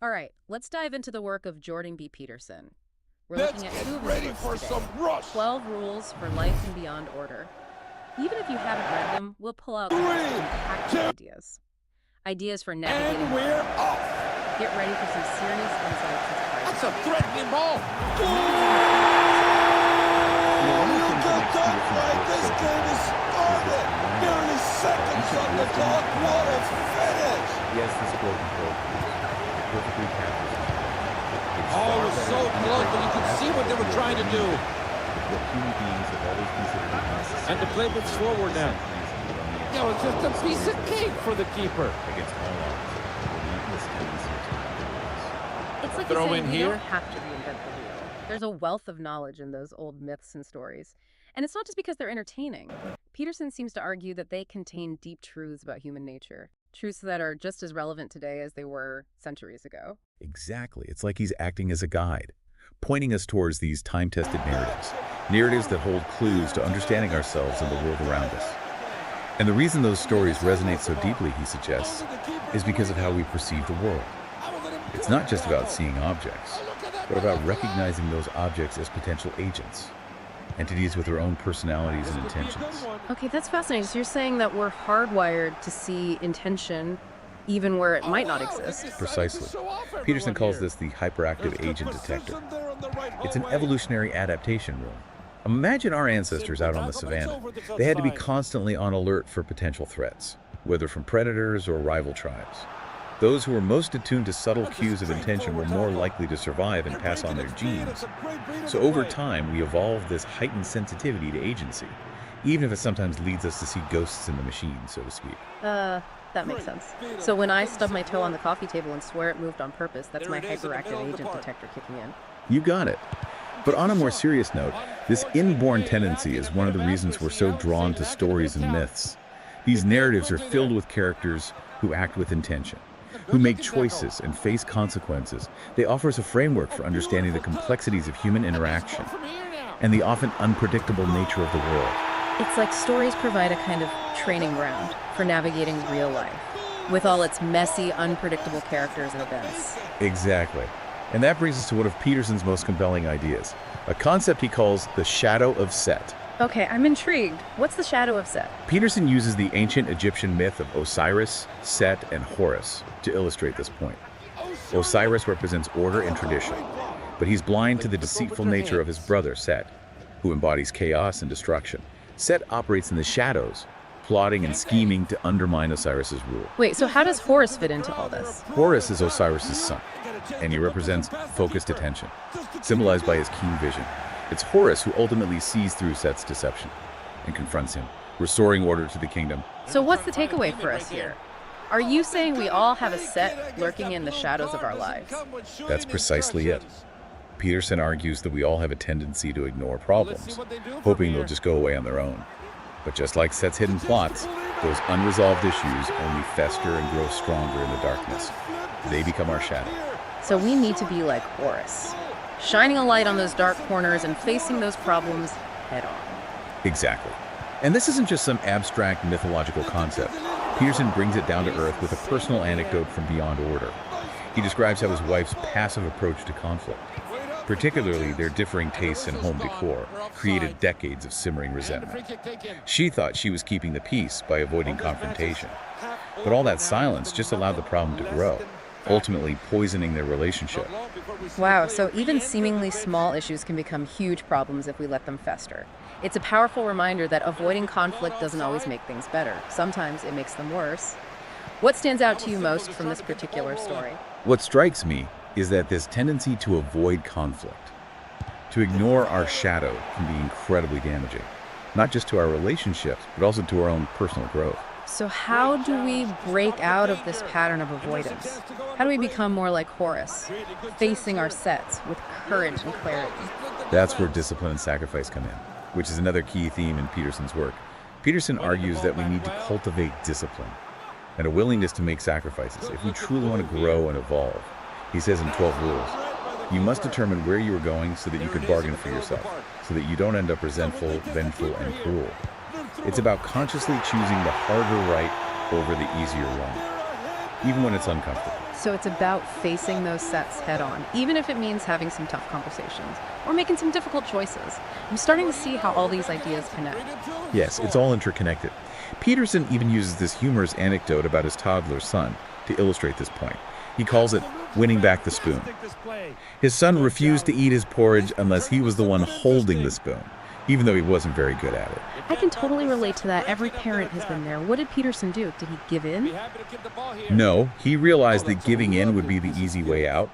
All right, let's dive into the work of Jordan B. Peterson. We're Let's looking at get two of his ready books for today, some rush. 12 Rules for Life and Beyond Order. Even if you haven't read them, we'll pull out some Three, impactful ideas. Ideas for navigating And we're life. off. Get ready for some serious insights into That's life. a threatening ball. Look at that fight. This game is started. Barely seconds on the clock. What a finish. Yes, this quote unquote perfectly captures it. Oh, it was so close, but you could see what they were trying to do. What human beings have always considered necessary. And the play moves forward now. Yeah, it's just a piece of cake for the keeper. Against all odds, relentless tendency to compromise. It's like Throw you're saying in we here. don't have to reinvent the wheel. There's a wealth of knowledge in those old myths and stories. And it's not just because they're entertaining. Peterson seems to argue that they contain deep truths about human nature. Truths that are just as relevant today as they were centuries ago. Exactly. It's like he's acting as a guide, pointing us towards these time-tested narratives. Narratives that hold clues to understanding ourselves and the world around us. And the reason those stories resonate so deeply, he suggests, is because of how we perceive the world. It's not just about seeing objects, but about recognizing those objects as potential agents, entities with their own personalities and intentions. Okay, that's fascinating. So you're saying that we're hardwired to see intention even where it might not exist. Precisely. Peterson calls this the hyperactive agent detector. It's an evolutionary adaptation rule. Imagine our ancestors out on the savannah. They had to be constantly on alert for potential threats, whether from predators or rival tribes. Those who were most attuned to subtle cues of intention were more likely to survive and pass on their genes. So over time, we evolved this heightened sensitivity to agency, even if it sometimes leads us to see ghosts in the machine, so to speak. That makes sense. So when I stub my toe on the coffee table and swear it moved on purpose, that's my hyperactive agent detector kicking in. You got it. But on a more serious note, this inborn tendency is one of the reasons we're so drawn to stories and myths. These narratives are filled with characters who act with intention, who make choices and face consequences. They offer us a framework for understanding the complexities of human interaction and the often unpredictable nature of the world. It's like stories provide a kind of training ground for navigating real life, with all its messy, unpredictable characters and events. Exactly. And that brings us to one of Peterson's most compelling ideas, a concept he calls the shadow of Set. Okay, I'm intrigued. What's the shadow of Set? Peterson uses the ancient Egyptian myth of Osiris, Set, and Horus to illustrate this point. Osiris represents order and tradition, but he's blind to the deceitful nature of his brother, Set, who embodies chaos and destruction. Set operates in the shadows, plotting and scheming to undermine Osiris's rule. Wait, so how does Horus fit into all this? Horus is Osiris's son, and he represents focused attention, symbolized by his keen vision. It's Horus who ultimately sees through Set's deception and confronts him, restoring order to the kingdom. So what's the takeaway for us here? Are you saying we all have a Set lurking in the shadows of our lives? That's precisely it. Peterson argues that we all have a tendency to ignore problems, hoping they'll just go away on their own. But just like Set's hidden plots, those unresolved issues only fester and grow stronger in the darkness. They become our shadow. So we need to be like Horus, shining a light on those dark corners and facing those problems head on. Exactly. And this isn't just some abstract mythological concept. Peterson brings it down to earth with a personal anecdote from Beyond Order. He describes how his wife's passive approach to conflict, particularly their differing tastes in home decor, created decades of simmering resentment. She thought she was keeping the peace by avoiding confrontation, but all that silence just allowed the problem to grow, ultimately poisoning their relationship. Wow, so even seemingly small issues can become huge problems if we let them fester. It's a powerful reminder that avoiding conflict doesn't always make things better. Sometimes it makes them worse. What stands out to you most from this particular story? What strikes me is that this tendency to avoid conflict, to ignore our shadow, can be incredibly damaging, not just to our relationships, but also to our own personal growth. So how do we break out of this pattern of avoidance? How do we become more like Horus, facing our sets with courage and clarity? That's where discipline and sacrifice come in, which is another key theme in Peterson's work. Peterson argues that we need to cultivate discipline and a willingness to make sacrifices if we truly want to grow and evolve. He says in 12 Rules, you must determine where you are going so that you could bargain for yourself, so that you don't end up resentful, vengeful, and cruel. It's about consciously choosing the harder right over the easier wrong, even when it's uncomfortable. So it's about facing those sets head on, even if it means having some tough conversations or making some difficult choices. I'm starting to see how all these ideas connect. Yes, it's all interconnected. Peterson even uses this humorous anecdote about his toddler son to illustrate this point. He calls it winning back the spoon. His son refused to eat his porridge unless he was the one holding the spoon, even though he wasn't very good at it. I can totally relate to that. Every parent has been there. What did Peterson do? Did he give in? No, he realized that giving in would be the easy way out,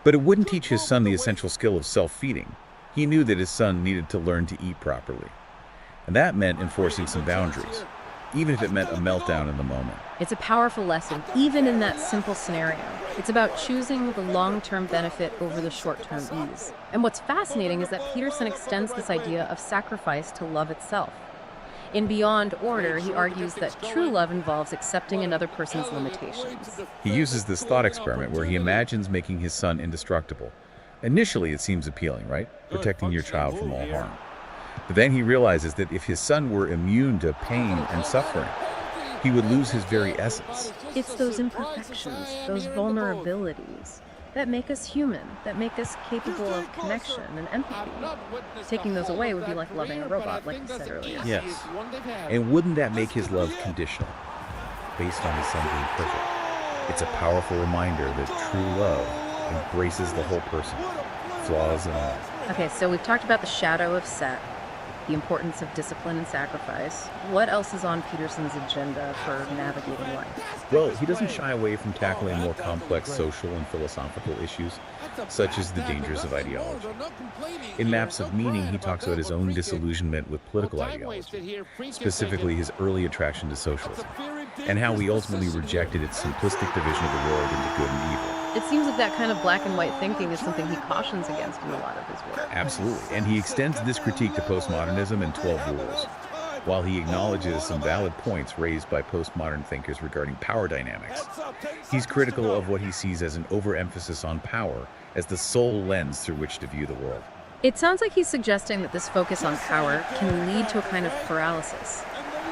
but it wouldn't teach his son the essential skill of self-feeding. He knew that his son needed to learn to eat properly, and that meant enforcing some boundaries, even if it meant a meltdown in the moment. It's a powerful lesson, even in that simple scenario. It's about choosing the long-term benefit over the short-term ease. And what's fascinating is that Peterson extends this idea of sacrifice to love itself. In Beyond Order, he argues that true love involves accepting another person's limitations. He uses this thought experiment where he imagines making his son indestructible. Initially, it seems appealing, right? Protecting your child from all harm. But then he realizes that if his son were immune to pain and suffering, he would lose his very essence. It's those imperfections, those vulnerabilities, that make us human, that make us capable of connection and empathy. Taking those away would be like loving a robot, like you said earlier. Yes. And wouldn't that make his love conditional, based on his son being perfect? It's a powerful reminder that true love embraces the whole person, flaws and all. Okay, so we've talked about the shadow of Set, the importance of discipline and sacrifice. What else is on Peterson's agenda for navigating life? Well, he doesn't shy away from tackling more complex social and philosophical issues, such as the dangers of ideology. In Maps of Meaning, he talks about his own disillusionment with political ideology, specifically his early attraction to socialism, and how he ultimately rejected its simplistic division of the world into good and evil. It seems like that kind of black and white thinking is something he cautions against in a lot of his work. Absolutely, and he extends this critique to postmodernism in 12 Rules, while he acknowledges some valid points raised by postmodern thinkers regarding power dynamics. He's critical of what he sees as an overemphasis on power as the sole lens through which to view the world. It sounds like he's suggesting that this focus on power can lead to a kind of paralysis,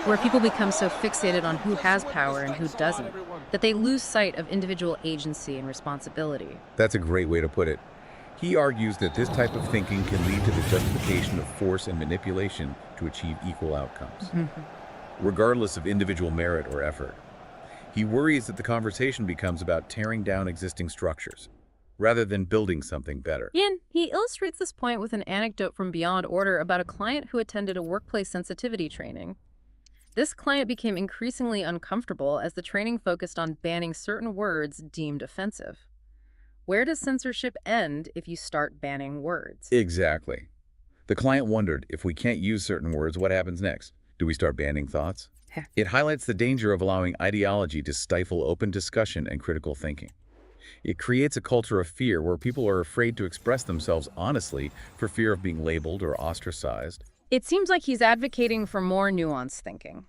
where people become so fixated on who has power and who doesn't, that they lose sight of individual agency and responsibility. That's a great way to put it. He argues that this type of thinking can lead to the justification of force and manipulation to achieve equal outcomes, regardless of individual merit or effort. He worries that the conversation becomes about tearing down existing structures, rather than building something better. Ian, he illustrates this point with an anecdote from Beyond Order about a client who attended a workplace sensitivity training. This client became increasingly uncomfortable as the training focused on banning certain words deemed offensive. Where does censorship end if you start banning words? Exactly. The client wondered, if we can't use certain words, what happens next? Do we start banning thoughts? It highlights the danger of allowing ideology to stifle open discussion and critical thinking. It creates a culture of fear where people are afraid to express themselves honestly for fear of being labeled or ostracized. It seems like he's advocating for more nuanced thinking,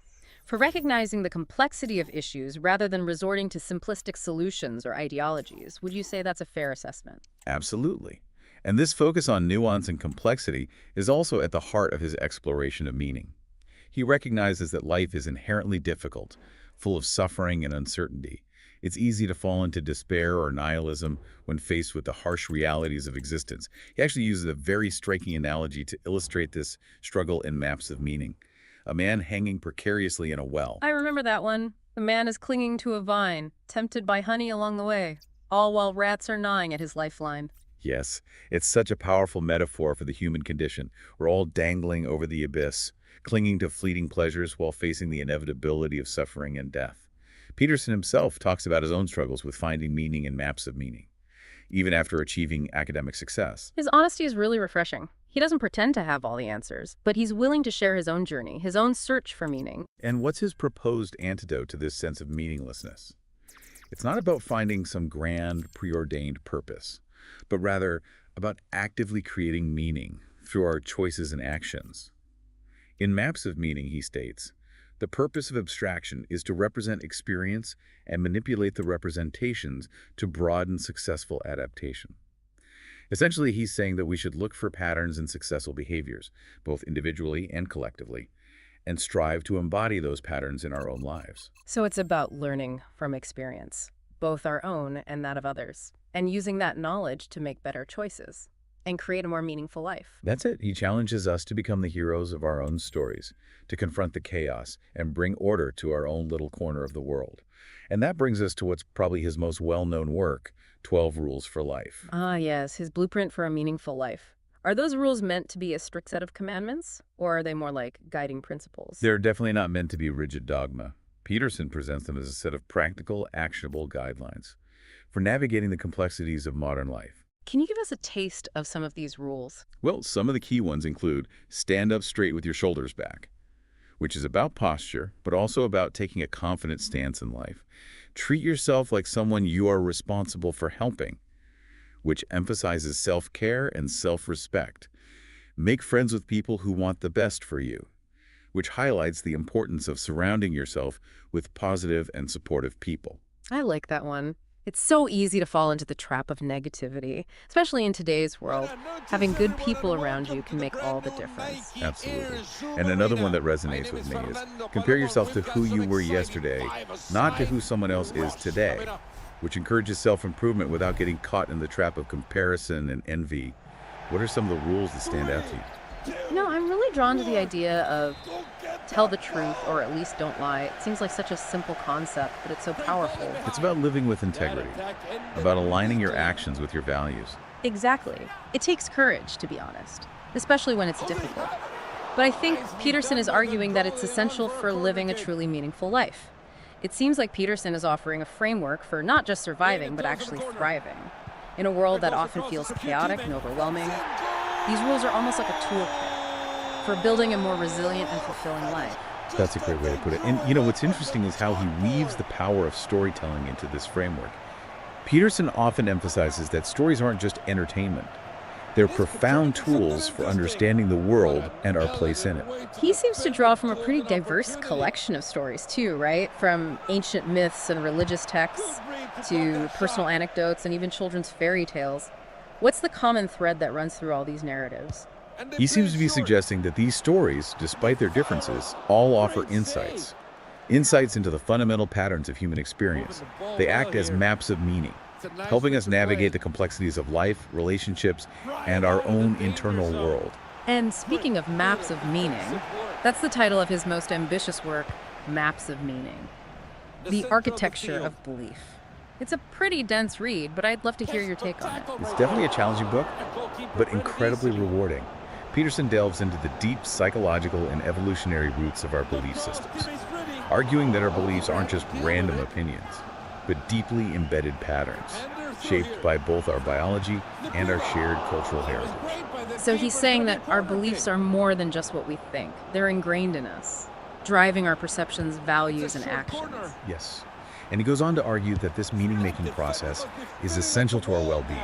for recognizing the complexity of issues rather than resorting to simplistic solutions or ideologies. Would you say that's a fair assessment? Absolutely. And this focus on nuance and complexity is also at the heart of his exploration of meaning. He recognizes that life is inherently difficult, full of suffering and uncertainty. It's easy to fall into despair or nihilism when faced with the harsh realities of existence. He actually uses a very striking analogy to illustrate this struggle in Maps of Meaning. A man hanging precariously in a well. I remember that one. The man is clinging to a vine, tempted by honey along the way, all while rats are gnawing at his lifeline. Yes, it's such a powerful metaphor for the human condition. We're all dangling over the abyss, clinging to fleeting pleasures while facing the inevitability of suffering and death. Peterson himself talks about his own struggles with finding meaning in Maps of Meaning, even after achieving academic success. His honesty is really refreshing. He doesn't pretend to have all the answers, but he's willing to share his own journey, his own search for meaning. And what's his proposed antidote to this sense of meaninglessness? It's not about finding some grand, preordained purpose, but rather about actively creating meaning through our choices and actions. In Maps of Meaning, he states, the purpose of abstraction is to represent experience and manipulate the representations to broaden successful adaptation. Essentially, he's saying that we should look for patterns in successful behaviors, both individually and collectively, and strive to embody those patterns in our own lives. So it's about learning from experience, both our own and that of others, and using that knowledge to make better choices and create a more meaningful life. That's it. He challenges us to become the heroes of our own stories, to confront the chaos and bring order to our own little corner of the world. And that brings us to what's probably his most well-known work, 12 Rules for Life. Ah, yes, his blueprint for a meaningful life. Are those rules meant to be a strict set of commandments, or are they more like guiding principles? They're definitely not meant to be rigid dogma. Peterson presents them as a set of practical, actionable guidelines for navigating the complexities of modern life. Can you give us a taste of some of these rules? Well, some of the key ones include stand up straight with your shoulders back, which is about posture, but also about taking a confident stance in life. Treat yourself like someone you are responsible for helping, which emphasizes self-care and self-respect. Make friends with people who want the best for you, which highlights the importance of surrounding yourself with positive and supportive people. I like that one. It's so easy to fall into the trap of negativity, especially in today's world. Having good people around you can make all the difference. Absolutely. And another one that resonates with me is compare yourself to who you were yesterday, not to who someone else is today, which encourages self-improvement without getting caught in the trap of comparison and envy. What are some of the rules that stand out to you? You know, I'm really drawn to the idea of tell the truth, or at least don't lie. It seems like such a simple concept, but it's so powerful. It's about living with integrity, about aligning your actions with your values. Exactly. It takes courage, to be honest, especially when it's difficult. But I think Peterson is arguing that it's essential for living a truly meaningful life. It seems like Peterson is offering a framework for not just surviving, but actually thriving. In a world that often feels chaotic and overwhelming, these rules are almost like a toolkit for building a more resilient and fulfilling life. That's a great way to put it. And you know, what's interesting is how he weaves the power of storytelling into this framework. Peterson often emphasizes that stories aren't just entertainment. They're profound tools for understanding the world and our place in it. He seems to draw from a pretty diverse collection of stories too, right? From ancient myths and religious texts to personal anecdotes and even children's fairy tales. What's the common thread that runs through all these narratives? He seems to be suggesting that these stories, despite their differences, all offer insights. Insights into the fundamental patterns of human experience. They act as maps of meaning, helping us navigate the complexities of life, relationships, and our own internal world. And speaking of maps of meaning, that's the title of his most ambitious work, Maps of Meaning. The Architecture of Belief. It's a pretty dense read, but I'd love to hear your take on it. It's definitely a challenging book, but incredibly rewarding. Peterson delves into the deep psychological and evolutionary roots of our belief systems, arguing that our beliefs aren't just random opinions, but deeply embedded patterns, shaped by both our biology and our shared cultural heritage. So he's saying that our beliefs are more than just what we think. They're ingrained in us, driving our perceptions, values, and actions. Yes. And he goes on to argue that this meaning-making process is essential to our well-being.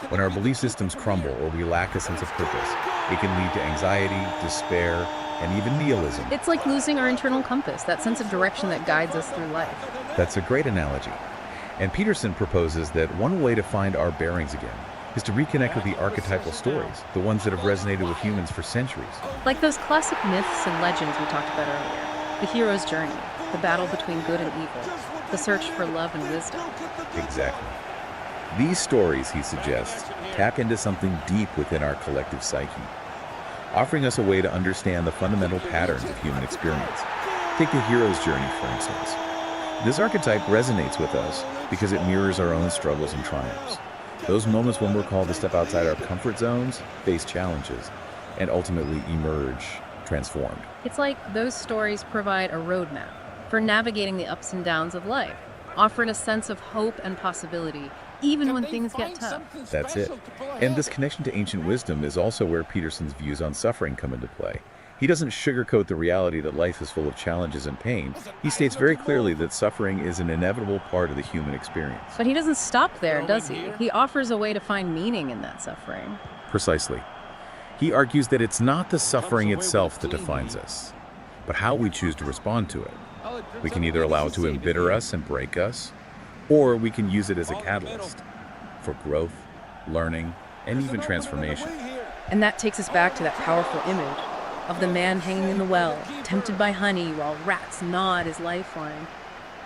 When our belief systems crumble or we lack a sense of purpose, it can lead to anxiety, despair, and even nihilism. It's like losing our internal compass, that sense of direction that guides us through life. That's a great analogy. And Peterson proposes that one way to find our bearings again is to reconnect with the archetypal stories, the ones that have resonated with humans for centuries. Like those classic myths and legends we talked about earlier. The hero's journey, the battle between good and evil, the search for love and wisdom. Exactly. These stories, he suggests, tap into something deep within our collective psyche, offering us a way to understand the fundamental patterns of human experience. Take the hero's journey, for instance. This archetype resonates with us because it mirrors our own struggles and triumphs. Those moments when we're called to step outside our comfort zones, face challenges, and ultimately emerge transformed. It's like those stories provide a roadmap for navigating the ups and downs of life, offering a sense of hope and possibility, even when things get tough. That's it. And this connection to ancient wisdom is also where Peterson's views on suffering come into play. He doesn't sugarcoat the reality that life is full of challenges and pain. He states very clearly that suffering is an inevitable part of the human experience. But he doesn't stop there, does he? He offers a way to find meaning in that suffering. Precisely. He argues that it's not the suffering itself that defines us, but how we choose to respond to it. We can either allow it to embitter us and break us, or we can use it as a catalyst for growth, learning, and even transformation. And that takes us back to that powerful image of the man hanging in the well, tempted by honey while rats gnaw at his lifeline.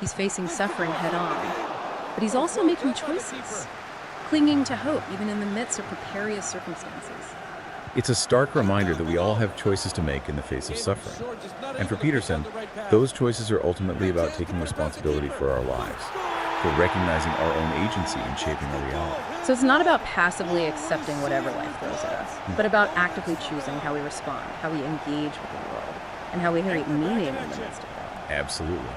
He's facing suffering head on. but he's also making choices, clinging to hope even in the midst of precarious circumstances. It's a stark reminder that we all have choices to make in the face of suffering. And for Peterson, those choices are ultimately about taking responsibility for our lives, for recognizing our own agency in shaping our reality. So it's not about passively accepting whatever life throws at us, but about actively choosing how we respond, how we engage with the world, and how we create meaning in the midst of that. Absolutely.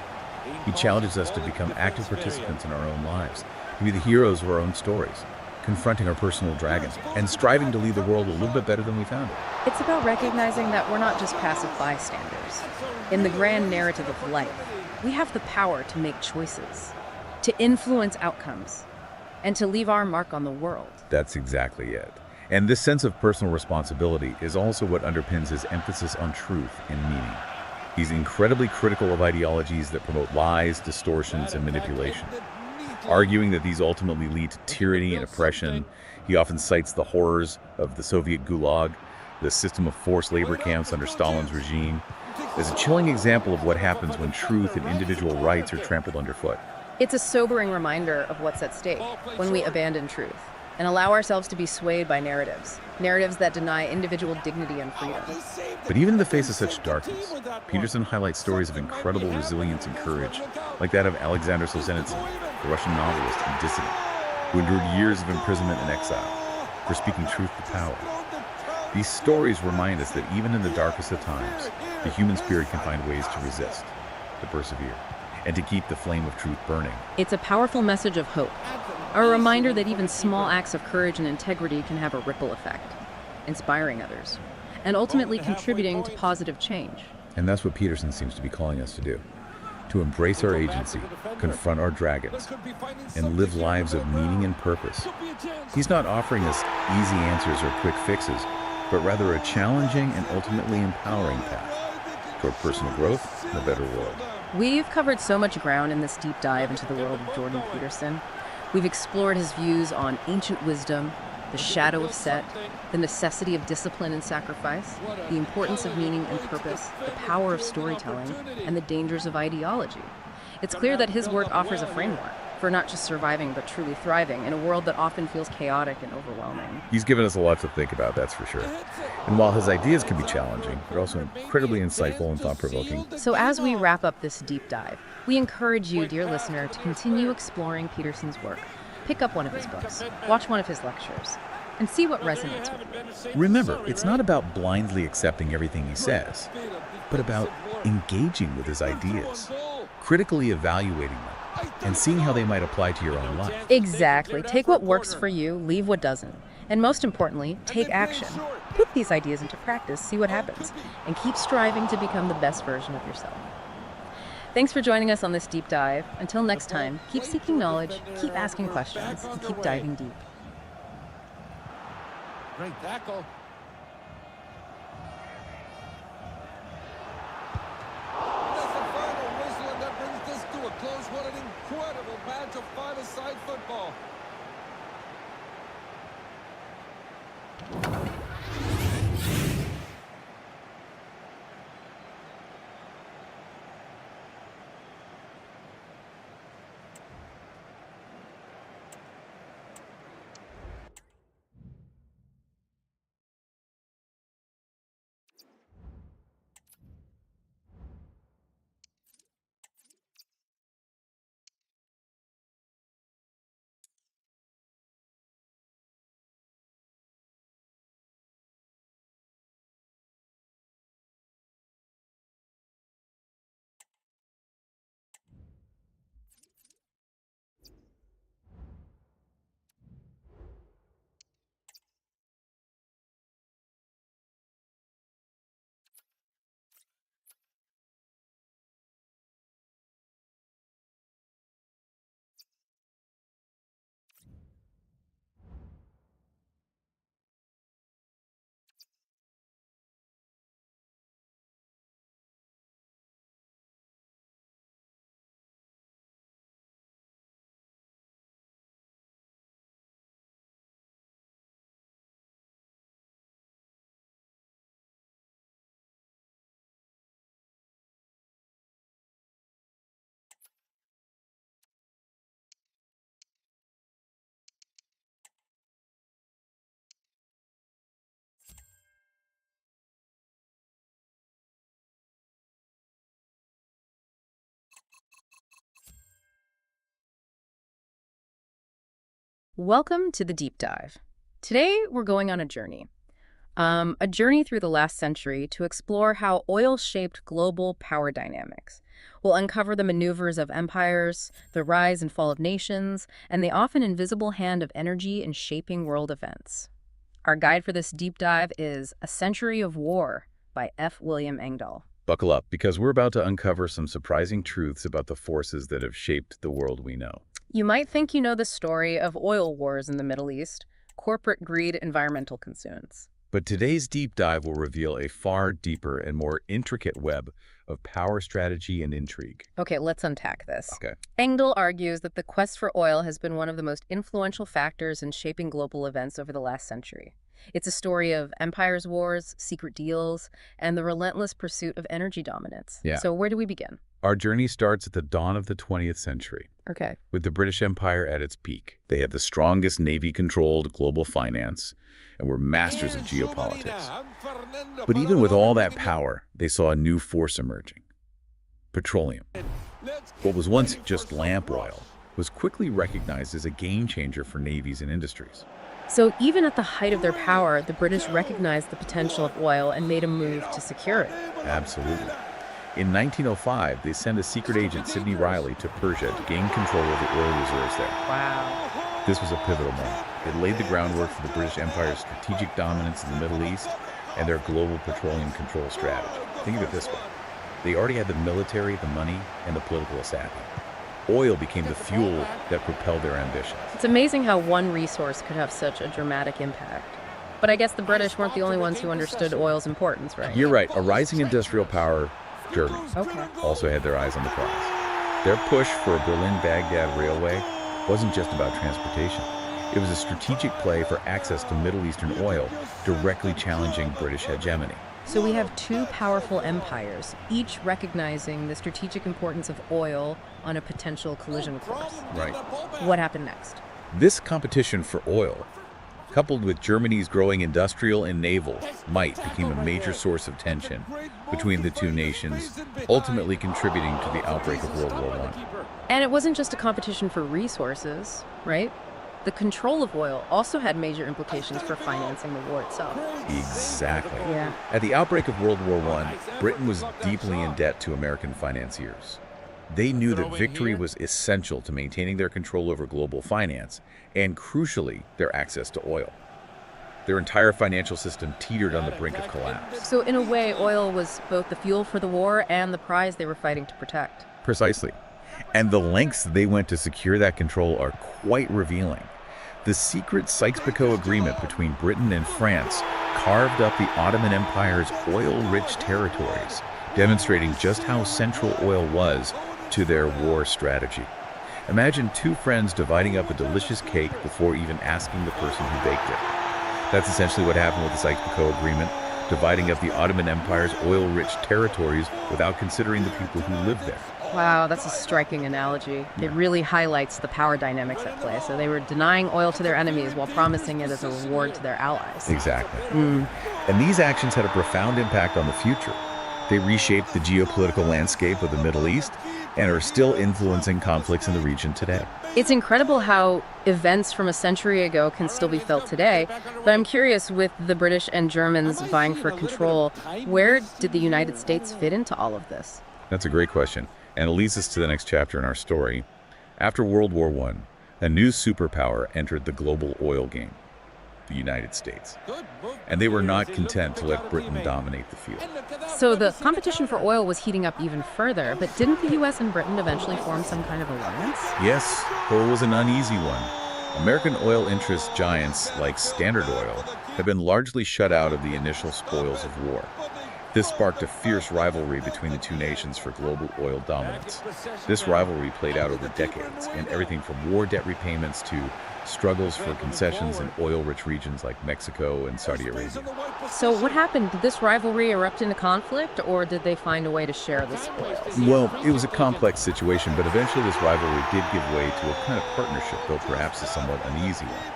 He challenges us to become active participants in our own lives, to be the heroes of our own stories, confronting our personal dragons, and striving to leave the world a little bit better than we found it. It's about recognizing that we're not just passive bystanders. In the grand narrative of life, we have the power to make choices, to influence outcomes, and to leave our mark on the world. That's exactly it. And this sense of personal responsibility is also what underpins his emphasis on truth and meaning. He's incredibly critical of ideologies that promote lies, distortions, and manipulation. Arguing that these ultimately lead to tyranny and oppression, he often cites the horrors of the Soviet Gulag, the system of forced labor camps under Stalin's regime, as a chilling example of what happens when truth and individual rights are trampled underfoot. It's a sobering reminder of what's at stake when we abandon truth and allow ourselves to be swayed by narratives that deny individual dignity and freedom. But even in the face of such darkness, Peterson highlights stories of incredible resilience and courage, like that of Alexander Solzhenitsyn, the Russian novelist and dissident, who endured years of imprisonment and exile for speaking truth to power. These stories remind us that even in the darkest of times, the human spirit can find ways to resist, to persevere, and to keep the flame of truth burning. It's a powerful message of hope, a reminder that even small acts of courage and integrity can have a ripple effect, inspiring others, and ultimately contributing to positive change. And that's what Peterson seems to be calling us to do. To embrace our agency, confront our dragons, and live lives of meaning and purpose. He's not offering us easy answers or quick fixes, but rather a challenging and ultimately empowering path toward personal growth and a better world. We've covered so much ground in this deep dive into the world of Jordan Peterson. We've explored his views on ancient wisdom, the shadow of Set, the necessity of discipline and sacrifice, the importance of meaning and purpose, the power of storytelling, and the dangers of ideology. It's clear that his work offers a framework for not just surviving, but truly thriving in a world that often feels chaotic and overwhelming. He's given us a lot to think about, that's for sure. And while his ideas can be challenging, they're also incredibly insightful and thought-provoking. So as we wrap up this deep dive, we encourage you, dear listener, to continue exploring Peterson's work. Pick up one of his books, watch one of his lectures, and see what resonates with you. Remember, it's not about blindly accepting everything he says, but about engaging with his ideas, critically evaluating them, and seeing how they might apply to your own life. Exactly. Take what works for you, leave what doesn't. And most importantly, take action. Put these ideas into practice, see what happens, and keep striving to become the best version of yourself. Thanks for joining us on this deep dive. Until next time, keep seeking knowledge, keep asking questions, and keep diving deep. Great tackle. That's the final whistle, and that brings this to a close. What an incredible match of five-a-side football. Welcome to the deep dive. Today, we're going on a journey. A journey through the last century to explore how oil shaped global power dynamics. We'll uncover the maneuvers of empires, the rise and fall of nations, and the often invisible hand of energy in shaping world events. Our guide for this deep dive is A Century of War by F. William Engdahl. Buckle up, because we're about to uncover some surprising truths about the forces that have shaped the world we know. You might think you know the story of oil wars in the Middle East, corporate greed, environmental concerns. But today's deep dive will reveal a far deeper and more intricate web of power strategy and intrigue. Okay, let's unpack this. Okay. Engdahl argues that the quest for oil has been one of the most influential factors in shaping global events over the last century. It's a story of empires' wars, secret deals, and the relentless pursuit of energy dominance. Yeah. So where do we begin? Our journey starts at the dawn of the 20th century, Okay. with the British Empire at its peak. They had the strongest Navy-controlled global finance and were masters of geopolitics. But even with all that power, they saw a new force emerging: petroleum. What was once just lamp oil was quickly recognized as a game-changer for navies and industries. So even at the height of their power, the British recognized the potential of oil and made a move to secure it. Absolutely. In 1905, they sent a secret agent, Sidney Riley, to Persia to gain control of the oil reserves there. Wow. This was a pivotal moment. It laid the groundwork for the British Empire's strategic dominance in the Middle East and their global petroleum control strategy. Think of it this way. They already had the military, the money, and the political savvy. Oil became the fuel that propelled their ambitions. It's amazing how one resource could have such a dramatic impact. But I guess the British weren't the only ones who understood oil's importance, right? You're right. A rising industrial power, Germany, Okay. also had their eyes on the prize. Their push for a Berlin-Baghdad railway wasn't just about transportation. It was a strategic play for access to Middle Eastern oil, directly challenging British hegemony. So we have two powerful empires, each recognizing the strategic importance of oil on a potential collision course. Right. What happened next? This competition for oil, coupled with Germany's growing industrial and naval might, became a major source of tension between the two nations, ultimately contributing to the outbreak of World War I. And it wasn't just a competition for resources, right? The control of oil also had major implications for financing the war itself. Exactly. Yeah. At the outbreak of World War I, Britain was deeply in debt to American financiers. They knew that victory was essential to maintaining their control over global finance and, crucially, their access to oil. Their entire financial system teetered on the brink of collapse. So in a way, oil was both the fuel for the war and the prize they were fighting to protect. Precisely. And the lengths they went to secure that control are quite revealing. The secret Sykes-Picot Agreement between Britain and France carved up the Ottoman Empire's oil-rich territories, demonstrating just how central oil was to their war strategy. Imagine two friends dividing up a delicious cake before even asking the person who baked it. That's essentially what happened with the Sykes-Picot Agreement, dividing up the Ottoman Empire's oil-rich territories without considering the people who lived there. Wow, that's a striking analogy. It really highlights the power dynamics at play. So they were denying oil to their enemies while promising it as a reward to their allies. Exactly. And these actions had a profound impact on the future. They reshaped the geopolitical landscape of the Middle East and are still influencing conflicts in the region today. It's incredible how events from a century ago can still be felt today. But I'm curious, with the British and Germans vying for control, where did the United States fit into all of this? That's a great question, and it leads us to the next chapter in our story. After World War I, a new superpower entered the global oil game: the United States. And they were not content to let Britain dominate the field. So the competition for oil was heating up even further, but didn't the U.S. and Britain eventually form some kind of alliance? Yes, though it was an uneasy one. American oil interest giants like Standard Oil have been largely shut out of the initial spoils of war. This sparked a fierce rivalry between the two nations for global oil dominance. This rivalry played out over decades, in everything from war debt repayments to struggles for concessions in oil-rich regions like Mexico and Saudi Arabia. So what happened? Did this rivalry erupt into conflict, or did they find a way to share the spoils? Well, it was a complex situation, but eventually this rivalry did give way to a kind of partnership, though perhaps a somewhat uneasy one.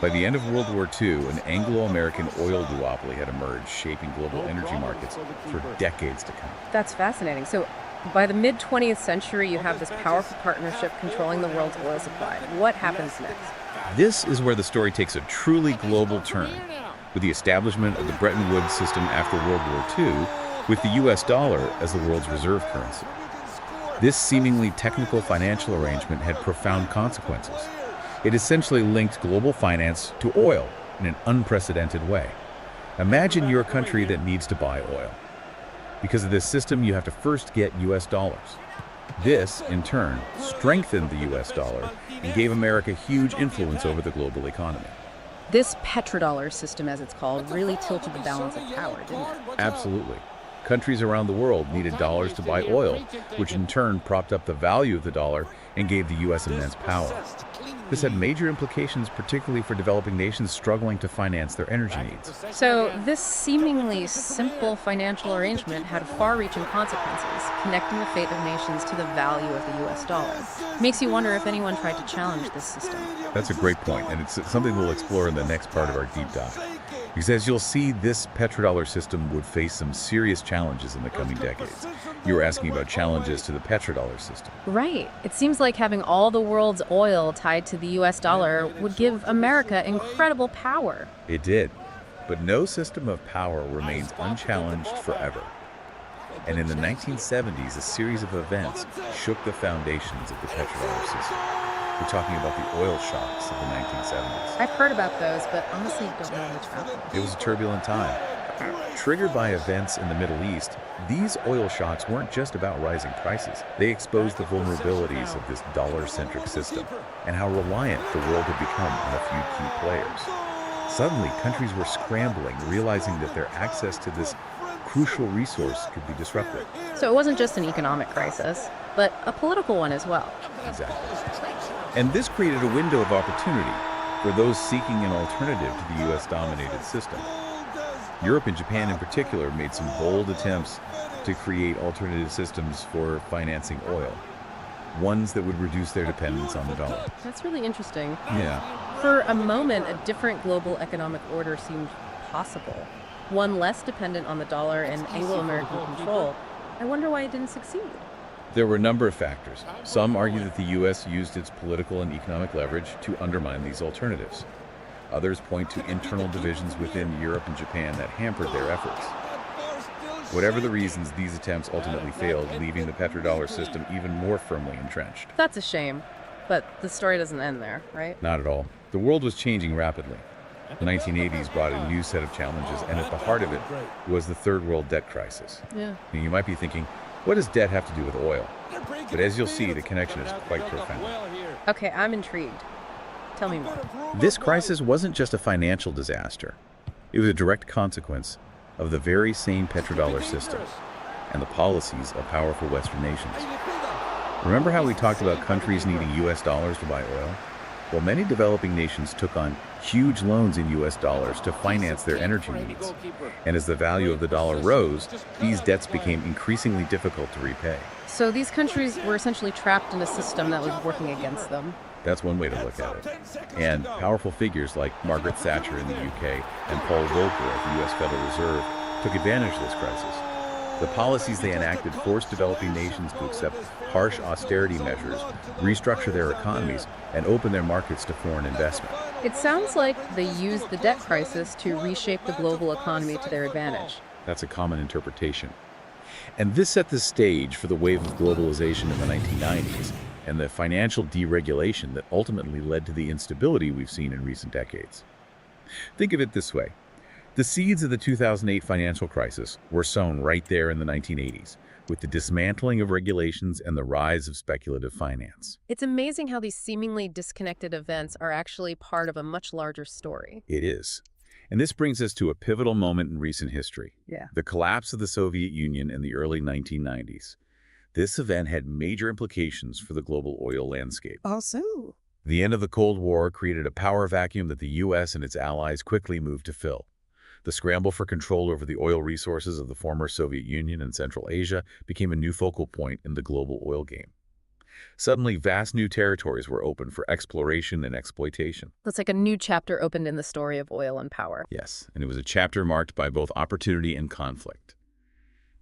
By the end of World War II, an Anglo-American oil duopoly had emerged, shaping global energy markets for decades to come. That's fascinating. So By the mid-20th century, you have this powerful partnership controlling the world's oil supply. What happens next? This is where the story takes a truly global turn, with the establishment of the Bretton Woods system after World War II, with the US dollar as the world's reserve currency. This seemingly technical financial arrangement had profound consequences. It essentially linked global finance to oil in an unprecedented way. Imagine you're a country that needs to buy oil. Because of this system, you have to first get US dollars. This, in turn, strengthened the US dollar and gave America huge influence over the global economy. This petrodollar system, as it's called, really tilted the balance of power, didn't it? Absolutely. Countries around the world needed dollars to buy oil, which in turn propped up the value of the dollar and gave the U.S. immense power. This had major implications, particularly for developing nations struggling to finance their energy needs. So this seemingly simple financial arrangement had far-reaching consequences, connecting the fate of nations to the value of the U.S. dollar. Makes you wonder if anyone tried to challenge this system. That's a great point, and it's something we'll explore in the next part of our deep dive. Because as you'll see, this petrodollar system would face some serious challenges in the coming decades. You were asking about challenges to the petrodollar system. Right. It seems like having all the world's oil tied to the U.S. dollar would give America incredible power. It did. But no system of power remains unchallenged forever. And in the 1970s, a series of events shook the foundations of the petrodollar system. We're talking about the oil shocks of the 1970s. I've heard about those, but honestly don't know much about them. It was a turbulent time. Triggered by events in the Middle East, these oil shocks weren't just about rising prices. They exposed the vulnerabilities of this dollar-centric system and how reliant the world had become on a few key players. Suddenly, countries were scrambling, realizing that their access to this crucial resource could be disrupted. So it wasn't just an economic crisis, but a political one as well. Exactly. And this created a window of opportunity for those seeking an alternative to the U.S.-dominated system. Europe and Japan in particular made some bold attempts to create alternative systems for financing oil, ones that would reduce their dependence on the dollar. That's really interesting. Yeah. For a moment, a different global economic order seemed possible, one less dependent on the dollar and Anglo-American control. I wonder why it didn't succeed. There were a number of factors. Some argue that the U.S. used its political and economic leverage to undermine these alternatives. Others point to internal divisions within Europe and Japan that hampered their efforts. Whatever the reasons, these attempts ultimately failed, leaving the petrodollar system even more firmly entrenched. That's a shame, but the story doesn't end there, right? Not at all. The world was changing rapidly. The 1980s brought a new set of challenges, and at the heart of it was the third world debt crisis. Yeah. Now, you might be thinking, what does debt have to do with oil? But as you'll see, the connection is quite profound. Okay, I'm intrigued. Tell me more. This crisis wasn't just a financial disaster. It was a direct consequence of the very same petrodollar system and the policies of powerful Western nations. Remember how we talked about countries needing US dollars to buy oil? Well, many developing nations took on huge loans in US dollars to finance their energy needs. And as the value of the dollar rose, these debts became increasingly difficult to repay. So these countries were essentially trapped in a system that was working against them. That's one way to look at it. And powerful figures like Margaret Thatcher in the UK and Paul Volcker at the US Federal Reserve took advantage of this crisis. The policies they enacted forced developing nations to accept harsh austerity measures, restructure their economies, and open their markets to foreign investment. It sounds like they used the debt crisis to reshape the global economy to their advantage. That's a common interpretation. And this set the stage for the wave of globalization in the 1990s and the financial deregulation that ultimately led to the instability we've seen in recent decades. Think of it this way. The seeds of the 2008 financial crisis were sown right there in the 1980s, with the dismantling of regulations and the rise of speculative finance. It's amazing how these seemingly disconnected events are actually part of a much larger story. It is. And this brings us to a pivotal moment in recent history. Yeah. The collapse of the Soviet Union in the early 1990s. This event had major implications for the global oil landscape. Also, The end of the Cold War created a power vacuum that the U.S. and its allies quickly moved to fill. The scramble for control over the oil resources of the former Soviet Union and Central Asia became a new focal point in the global oil game. Suddenly, vast new territories were open for exploration and exploitation. that's like a new chapter opened in the story of oil and power. Yes, and it was a chapter marked by both opportunity and conflict.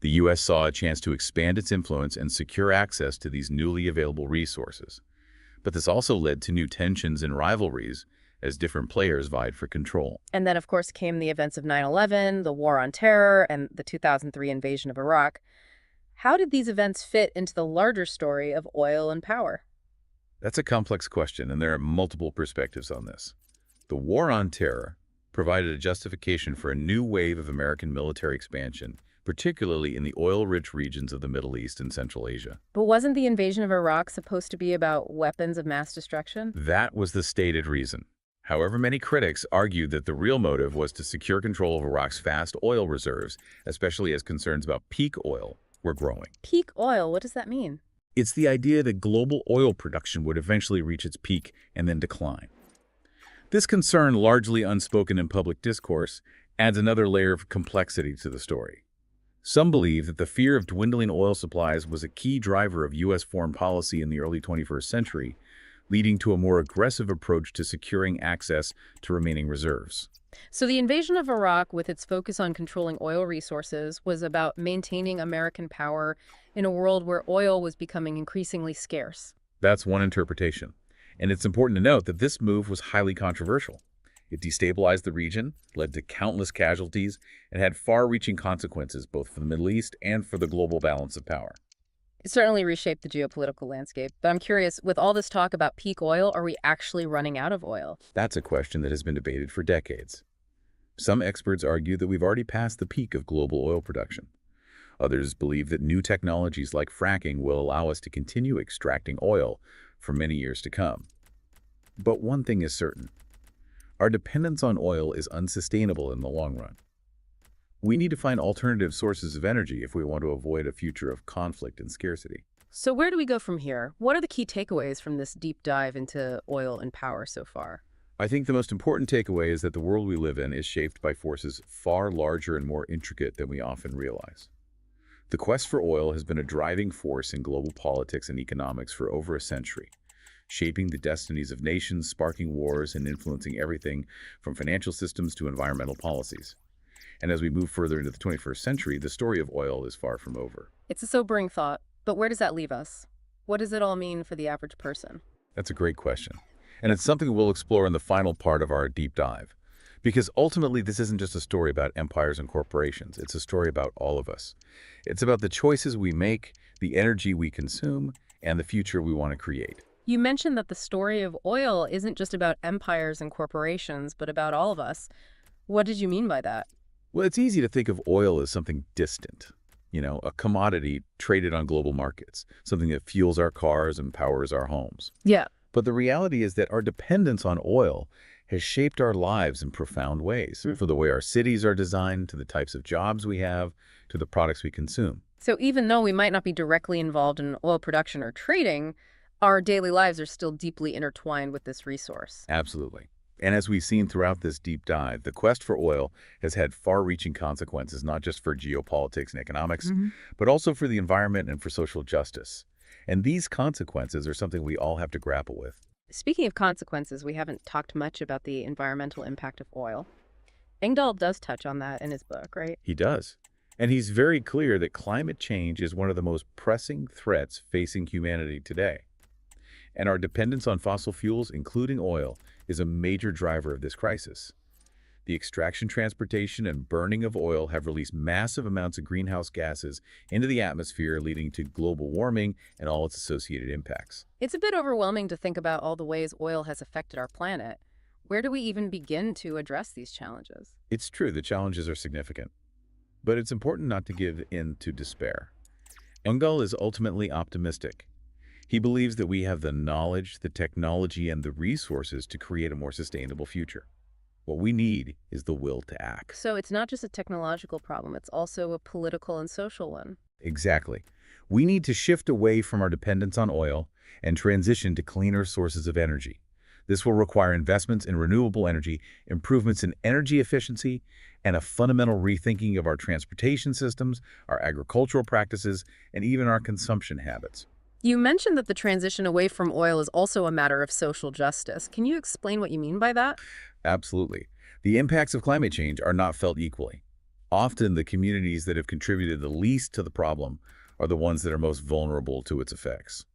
The U.S. saw a chance to expand its influence and secure access to these newly available resources. But this also led to new tensions and rivalries as different players vied for control. And then, of course, came the events of 9/11, the War on Terror, and the 2003 invasion of Iraq. How did these events fit into the larger story of oil and power? That's a complex question, and there are multiple perspectives on this. The War on Terror provided a justification for a new wave of American military expansion, particularly in the oil-rich regions of the Middle East and Central Asia. But wasn't the invasion of Iraq supposed to be about weapons of mass destruction? That was the stated reason. However, many critics argued that the real motive was to secure control of Iraq's vast oil reserves, especially as concerns about peak oil were growing. Peak oil, what does that mean? It's the idea that global oil production would eventually reach its peak and then decline. This concern, largely unspoken in public discourse, adds another layer of complexity to the story. Some believe that the fear of dwindling oil supplies was a key driver of U.S. foreign policy in the early 21st century, leading to a more aggressive approach to securing access to remaining reserves. So the invasion of Iraq, with its focus on controlling oil resources, was about maintaining American power in a world where oil was becoming increasingly scarce. That's one interpretation. And it's important to note that this move was highly controversial. It destabilized the region, led to countless casualties, and had far-reaching consequences both for the Middle East and for the global balance of power. It certainly reshaped the geopolitical landscape. But I'm curious, with all this talk about peak oil, are we actually running out of oil? That's a question that has been debated for decades. Some experts argue that we've already passed the peak of global oil production. Others believe that new technologies like fracking will allow us to continue extracting oil for many years to come. But one thing is certain. Our dependence on oil is unsustainable in the long run. We need to find alternative sources of energy if we want to avoid a future of conflict and scarcity. So where do we go from here? What are the key takeaways from this deep dive into oil and power so far? I think the most important takeaway is that the world we live in is shaped by forces far larger and more intricate than we often realize. The quest for oil has been a driving force in global politics and economics for over a century, shaping the destinies of nations, sparking wars, and influencing everything from financial systems to environmental policies. And as we move further into the 21st century, the story of oil is far from over. It's a sobering thought, but where does that leave us? What does it all mean for the average person? That's a great question. And it's something we'll explore in the final part of our deep dive. Because ultimately, this isn't just a story about empires and corporations. It's a story about all of us. It's about the choices we make, the energy we consume, and the future we want to create. You mentioned that the story of oil isn't just about empires and corporations, but about all of us. What did you mean by that? Well, it's easy to think of oil as something distant, a commodity traded on global markets, something that fuels our cars and powers our homes. Yeah. But the reality is that our dependence on oil has shaped our lives in profound ways, from the way our cities are designed, to the types of jobs we have, to the products we consume. So even though we might not be directly involved in oil production or trading, our daily lives are still deeply intertwined with this resource. Absolutely. And as we've seen throughout this deep dive, the quest for oil has had far-reaching consequences, not just for geopolitics and economics, but also for the environment and for social justice. And these consequences are something we all have to grapple with. Speaking of consequences, we haven't talked much about the environmental impact of oil. Engdahl does touch on that in his book, right? He does. And he's very clear that climate change is one of the most pressing threats facing humanity today. And our dependence on fossil fuels, including oil, is a major driver of this crisis. The extraction, transportation, and burning of oil have released massive amounts of greenhouse gases into the atmosphere, leading to global warming and all its associated impacts. It's a bit overwhelming to think about all the ways oil has affected our planet. Where do we even begin to address these challenges? It's true, the challenges are significant. But it's important not to give in to despair. Engdahl is ultimately optimistic. He believes that we have the knowledge, the technology, and the resources to create a more sustainable future. What we need is the will to act. So it's not just a technological problem, it's also a political and social one. Exactly. We need to shift away from our dependence on oil and transition to cleaner sources of energy. This will require investments in renewable energy, improvements in energy efficiency, and a fundamental rethinking of our transportation systems, our agricultural practices, and even our consumption habits. You mentioned that the transition away from oil is also a matter of social justice. Can you explain what you mean by that? Absolutely. The impacts of climate change are not felt equally. Often, the communities that have contributed the least to the problem are the ones that are most vulnerable to its effects.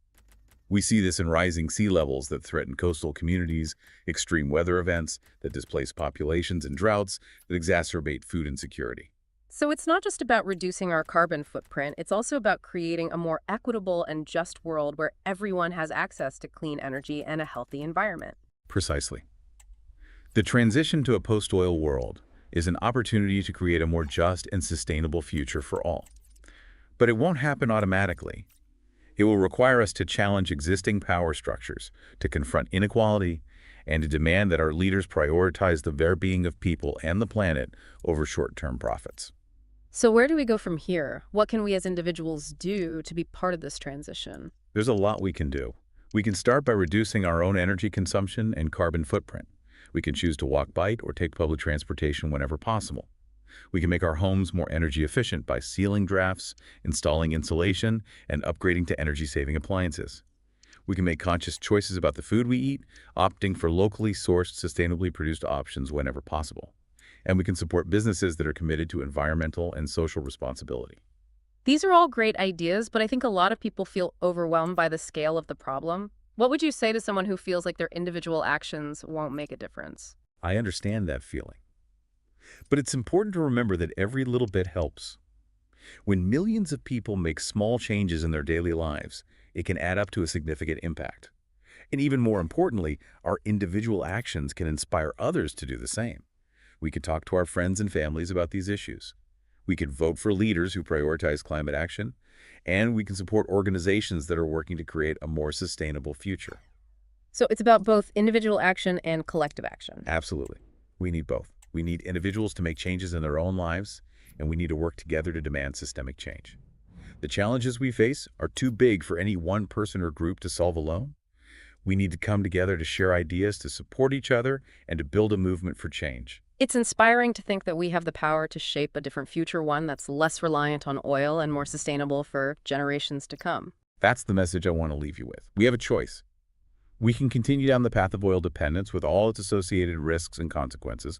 We see this in rising sea levels that threaten coastal communities, extreme weather events that displace populations, and droughts that exacerbate food insecurity. So it's not just about reducing our carbon footprint, it's also about creating a more equitable and just world where everyone has access to clean energy and a healthy environment. Precisely. The transition to a post-oil world is an opportunity to create a more just and sustainable future for all. But it won't happen automatically. It will require us to challenge existing power structures, to confront inequality, and to demand that our leaders prioritize the well-being of people and the planet over short-term profits. So where do we go from here? What can we as individuals do to be part of this transition? There's a lot we can do. We can start by reducing our own energy consumption and carbon footprint. We can choose to walk, bike, or take public transportation whenever possible. We can make our homes more energy efficient by sealing drafts, installing insulation, and upgrading to energy-saving appliances. We can make conscious choices about the food we eat, opting for locally sourced, sustainably produced options whenever possible. And we can support businesses that are committed to environmental and social responsibility. These are all great ideas, but I think a lot of people feel overwhelmed by the scale of the problem. What would you say to someone who feels like their individual actions won't make a difference? I understand that feeling. But it's important to remember that every little bit helps. When millions of people make small changes in their daily lives, it can add up to a significant impact. And even more importantly, our individual actions can inspire others to do the same. We could talk to our friends and families about these issues. We could vote for leaders who prioritize climate action, and we can support organizations that are working to create a more sustainable future. So it's about both individual action and collective action. Absolutely. We need both. We need individuals to make changes in their own lives, and we need to work together to demand systemic change. The challenges we face are too big for any one person or group to solve alone. We need to come together to share ideas, to support each other, and to build a movement for change. It's inspiring to think that we have the power to shape a different future, one that's less reliant on oil and more sustainable for generations to come. That's the message I want to leave you with. We have a choice. We can continue down the path of oil dependence with all its associated risks and consequences,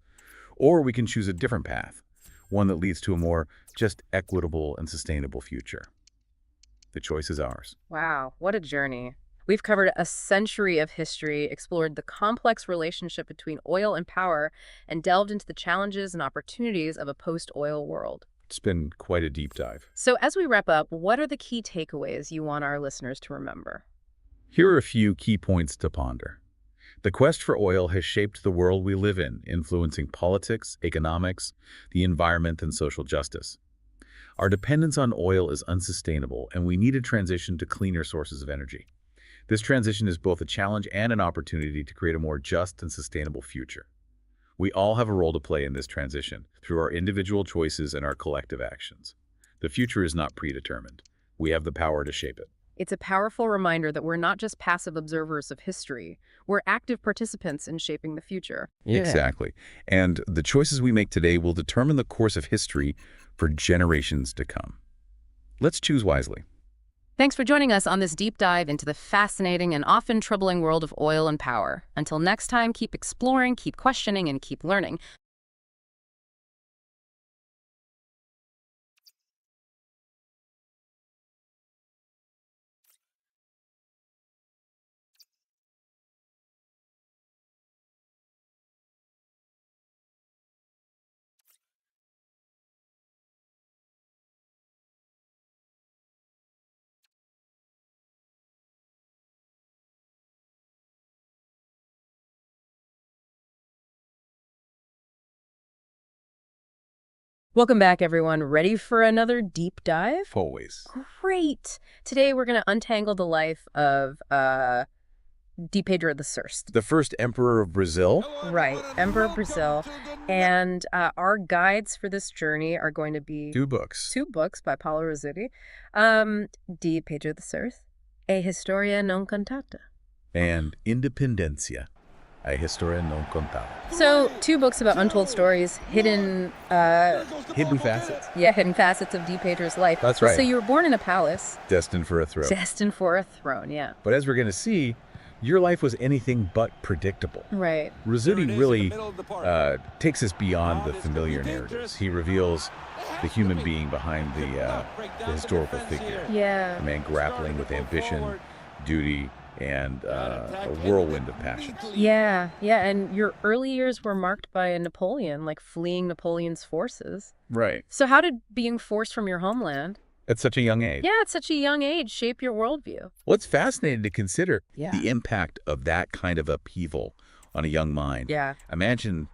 or we can choose a different path, one that leads to a more just equitable and sustainable future. The choice is ours. Wow, what a journey. We've covered a century of history, explored the complex relationship between oil and power, and delved into the challenges and opportunities of a post-oil world. It's been quite a deep dive. So as we wrap up, what are the key takeaways you want our listeners to remember? Here are a few key points to ponder. The quest for oil has shaped the world we live in, influencing politics, economics, the environment, and social justice. Our dependence on oil is unsustainable, and we need a transition to cleaner sources of energy. This transition is both a challenge and an opportunity to create a more just and sustainable future. We all have a role to play in this transition through our individual choices and our collective actions. The future is not predetermined. We have the power to shape it. It's a powerful reminder that we're not just passive observers of history. We're active participants in shaping the future. Yeah. Exactly. And the choices we make today will determine the course of history for generations to come. Let's choose wisely. Thanks for joining us on this deep dive into the fascinating and often troubling world of oil and power. Until next time, keep exploring, keep questioning, and keep learning. Welcome back, everyone. Ready for another deep dive? Always. Great. Today, we're going to untangle the life of D. Pedro the First. The first emperor of Brazil. Right, Emperor of Brazil. And our guides for this journey are going to be Two books by Paulo Rossetti. D. Pedro the First, A Historia Non Contata. And Independencia, A Historia Non Contada. So, two books about untold stories, hidden facets. Yeah, hidden facets of D. Pedro's life. That's right. So you were born in a palace. Destined for a throne. Destined for a throne, yeah. But as we're going to see, your life was anything but predictable. Right. Rizzuti really takes us beyond the familiar narratives. He reveals the human being behind the historical figure. Yeah. A man grappling with ambition, duty, and a whirlwind of passions. Yeah, yeah, and your early years were marked by Napoleon, like fleeing Napoleon's forces. Right. So how did being forced from your homeland, At such a young age. yeah, at such a young age, shape your worldview? Well, it's fascinating to consider Yeah. the impact of that kind of upheaval on a young mind. Yeah. Imagine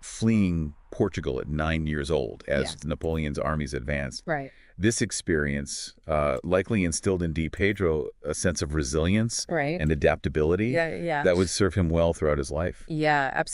fleeing Portugal at 9 years old as Yeah. Napoleon's armies advanced. Right. This experience likely instilled in Di Pedro a sense of resilience Right. and adaptability Yeah, yeah. that would serve him well throughout his life. Yeah, absolutely.